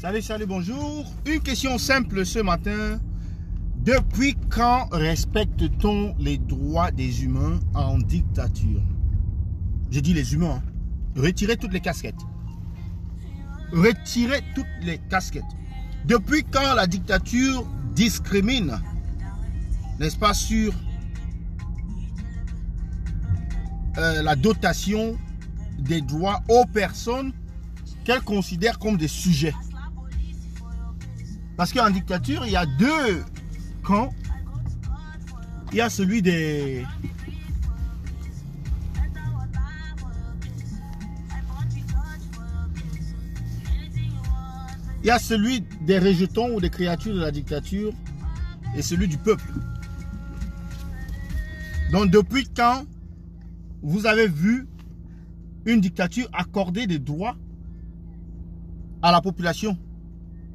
Salut, bonjour. Une question simple ce matin. Depuis quand respecte-t-on les droits des humains en dictature? Je dis les humains. Retirez toutes les casquettes. Retirez toutes les casquettes. Depuis quand la dictature discrimine, n'est-ce pas, sur la dotation des droits aux personnes qu'elle considère comme des sujets? Parce qu'en dictature, il y a deux camps. Il y a celui des... Il y a celui des rejetons ou des créatures de la dictature et celui du peuple. Donc depuis quand vous avez vu une dictature accorder des droits à la population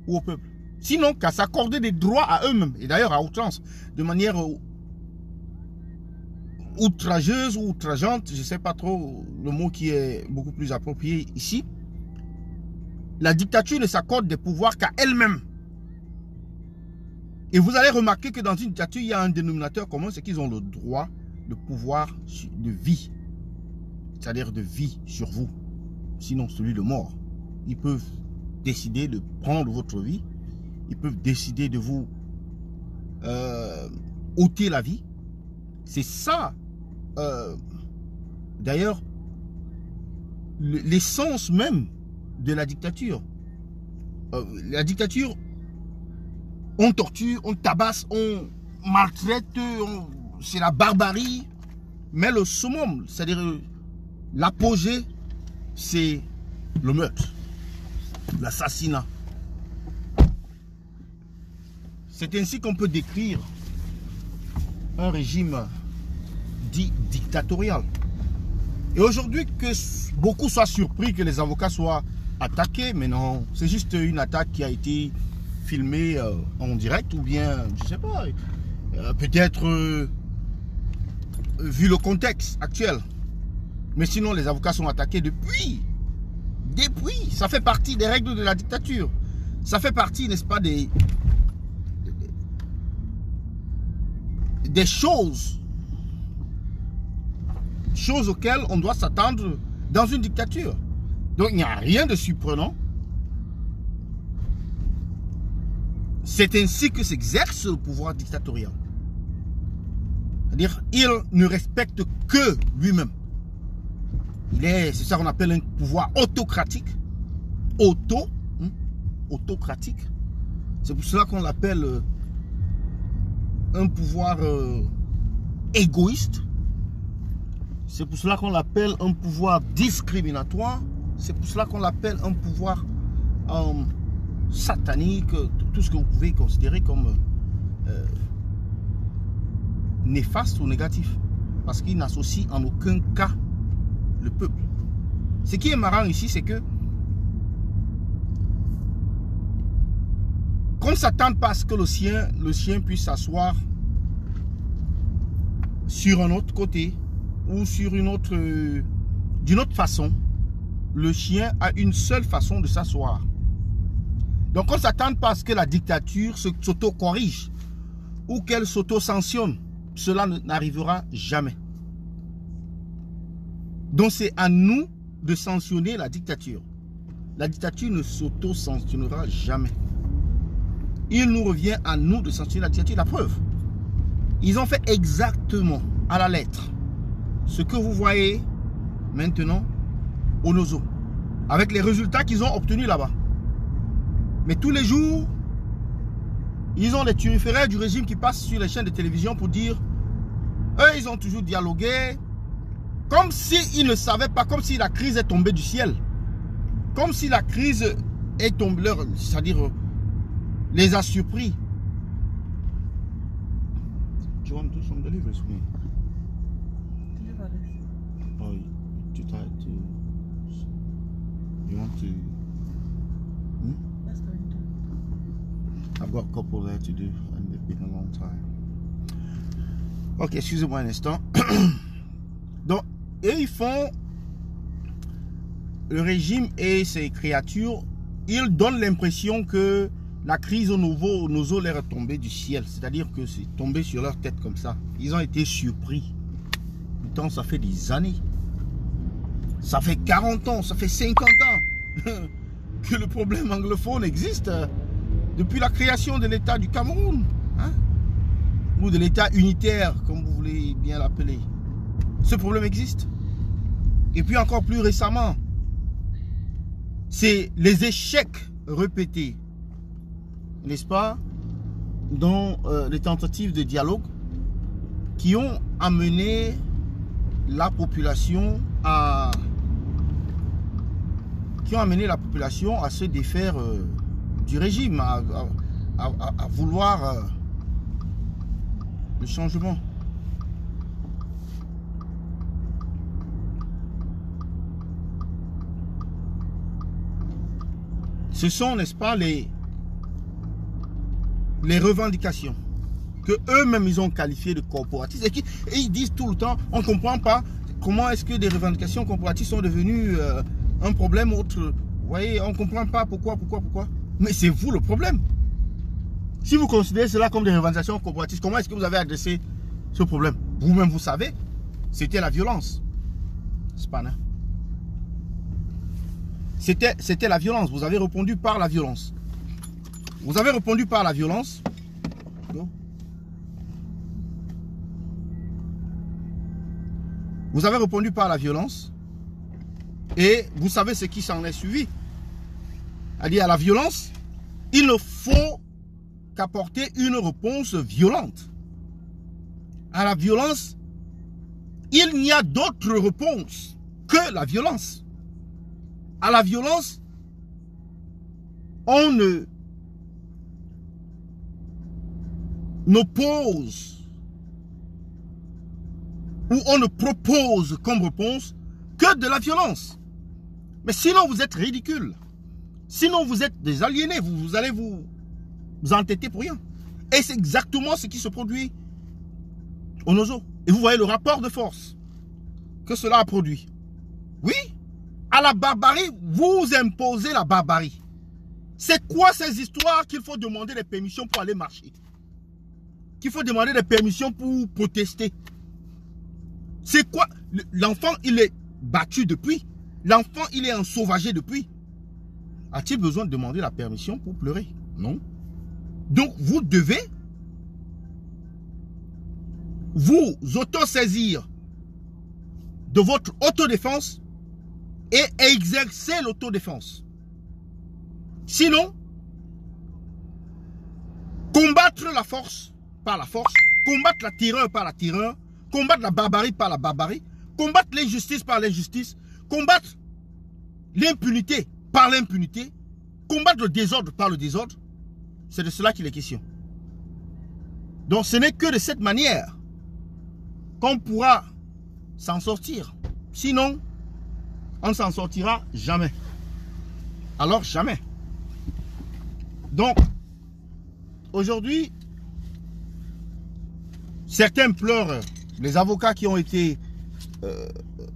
ou au peuple? Sinon qu'à s'accorder des droits à eux-mêmes, et d'ailleurs à outrance, de manière outrageuse ou outrageante, je ne sais pas trop le mot qui est beaucoup plus approprié ici. La dictature ne s'accorde des pouvoirs qu'à elle-même. Et vous allez remarquer que dans une dictature, il y a un dénominateur commun, c'est qu'ils ont le droit de pouvoir de vie. C'est-à-dire de vie sur vous. Sinon, celui de mort. Ils peuvent décider de prendre votre vie. Ils peuvent décider de vous ôter la vie. C'est ça, d'ailleurs, l'essence même de la dictature. La dictature, on torture, on tabasse, on maltraite, c'est la barbarie. Mais le summum, c'est-à-dire l'apogée, c'est le meurtre, l'assassinat. C'est ainsi qu'on peut décrire un régime dit dictatorial. Et aujourd'hui, que beaucoup soient surpris que les avocats soient attaqués, mais non, c'est juste une attaque qui a été filmée en direct, ou bien, je ne sais pas, peut-être vu le contexte actuel. Mais sinon, les avocats sont attaqués depuis, ça fait partie des règles de la dictature. Ça fait partie, n'est-ce pas, des choses auxquelles on doit s'attendre dans une dictature. Donc il n'y a rien de surprenant. C'est ainsi que s'exerce le pouvoir dictatorial. C'est-à-dire, il ne respecte que lui-même. C'est ça qu'on appelle un pouvoir autocratique. Autocratique. C'est pour cela qu'on l'appelle un pouvoir égoïste. C'est pour cela qu'on l'appelle un pouvoir discriminatoire. C'est pour cela qu'on l'appelle un pouvoir satanique. Tout ce que vous pouvez considérer comme néfaste ou négatif. Parce qu'il n'associe en aucun cas le peuple. Ce qui est marrant ici, c'est que qu'on ne s'attende pas à ce que le sien puisse s'asseoir sur un autre côté ou sur d'une autre façon. Le chien a une seule façon de s'asseoir. Donc on ne s'attend pas à ce que la dictature s'auto-corrige ou qu'elle s'auto-sanctionne. Cela n'arrivera jamais. Donc c'est à nous de sanctionner la dictature. La dictature ne s'auto-sanctionnera jamais. Il nous revient à nous de sanctionner la dictature. La preuve, ils ont fait exactement à la lettre ce que vous voyez maintenant au Nozo, avec les résultats qu'ils ont obtenus là-bas. Mais tous les jours, ils ont les turiféraires du régime qui passent sur les chaînes de télévision pour dire eux, ils ont toujours dialogué, comme s'ils ne savaient pas, comme si la crise est tombée du ciel, comme si la crise est tombée, c'est-à-dire les a surpris. Do you want to do some deliveries for me? Oh, you're too tired to... You want to... That's going to... I've got a couple there to do and they've been a long time. Ok, excusez-moi un instant. Donc, et ils font... Le régime et ses créatures ils donnent l'impression que la crise au Nozo leur est tombée du ciel. C'est-à-dire que c'est tombé sur leur tête comme ça. Ils ont été surpris. Pourtant, ça fait des années. Ça fait 40 ans, ça fait 50 ans que le problème anglophone existe. Depuis la création de l'État du Cameroun. Hein? Ou de l'État unitaire, comme vous voulez bien l'appeler. Ce problème existe. Et puis encore plus récemment, c'est les échecs répétés, n'est-ce pas, dans les tentatives de dialogue qui ont amené la population à se défaire du régime, à vouloir le changement. Ce sont, n'est-ce pas, les revendications que eux-mêmes ils ont qualifiées de corporatistes. Et ils disent tout le temps, on ne comprend pas comment est-ce que des revendications corporatistes sont devenues un problème autre. Vous voyez, on ne comprend pas pourquoi. Mais c'est vous le problème. Si vous considérez cela comme des revendications corporatistes, comment est-ce que vous avez adressé ce problème? Vous-même, vous savez, c'était la violence. C'est pas, hein? C'était la violence. Vous avez répondu par la violence. Vous avez répondu par la violence. Vous avez répondu par la violence. Et vous savez ce qui s'en est suivi. C'est-à-dire à la violence, il ne faut qu'apporter une réponse violente. À la violence, il n'y a d'autre réponse que la violence. À la violence, on n'oppose ou on ne propose comme réponse que de la violence. Mais sinon, vous êtes ridicule. Sinon, vous êtes des aliénés. Vous allez vous entêter pour rien. Et c'est exactement ce qui se produit au Nozo. Et vous voyez le rapport de force que cela a produit. Oui, à la barbarie, vous imposez la barbarie. C'est quoi ces histoires qu'il faut demander des permissions pour aller marcher? Qu'il faut demander des permissions pour protester? C'est quoi? L'enfant, il est battu depuis. L'enfant, il est ensauvagé depuis. A-t-il besoin de demander la permission pour pleurer? Non. Donc, vous devez vous autosaisir de votre autodéfense et exercer l'autodéfense. Sinon, combattre la force par la force, combattre la terreur par la terreur, combattre la barbarie par la barbarie, combattre l'injustice par l'injustice, combattre l'impunité par l'impunité, combattre le désordre par le désordre, c'est de cela qu'il est question. Donc ce n'est que de cette manière qu'on pourra s'en sortir. Sinon, on ne s'en sortira jamais. Alors jamais. Donc, aujourd'hui, certains pleurent, les avocats qui ont été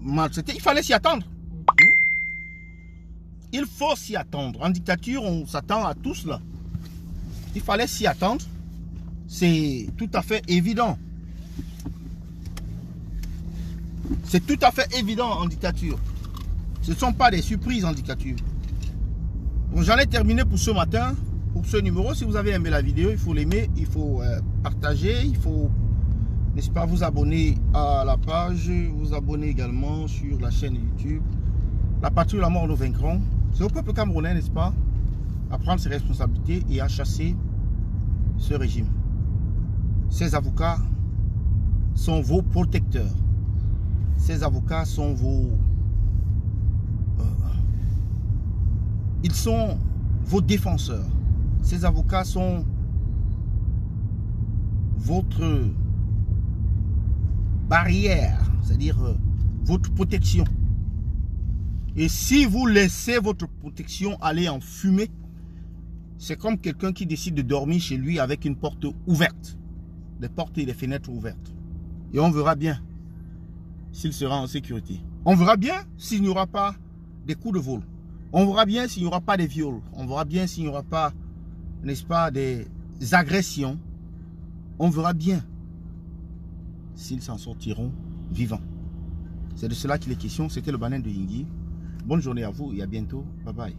maltraités, il fallait s'y attendre. Il faut s'y attendre. En dictature, on s'attend à tout cela. Il fallait s'y attendre. C'est tout à fait évident. C'est tout à fait évident en dictature. Ce ne sont pas des surprises en dictature. Donc j'en ai terminé pour ce matin, pour ce numéro. Si vous avez aimé la vidéo, il faut l'aimer, il faut partager, il faut, n'est-ce pas, vous abonner à la page, vous abonner également sur la chaîne YouTube. La patrie de la mort, nous vaincrons. C'est au peuple camerounais, n'est-ce pas, à prendre ses responsabilités et à chasser ce régime. Ces avocats sont vos protecteurs. Ces avocats sont vos... ils sont vos défenseurs. Ces avocats sont votre barrière, c'est-à-dire votre protection. Et si vous laissez votre protection aller en fumée, c'est comme quelqu'un qui décide de dormir chez lui avec une porte ouverte. Les portes et les fenêtres ouvertes. Et on verra bien s'il sera en sécurité. On verra bien s'il n'y aura pas des coups de vol. On verra bien s'il n'y aura pas de viols. On verra bien s'il n'y aura pas, n'est-ce pas, des agressions. On verra bien s'ils s'en sortiront vivants. C'est de cela qu'il est question. C'était le Banin de Yingui. Bonne journée à vous et à bientôt. Bye bye.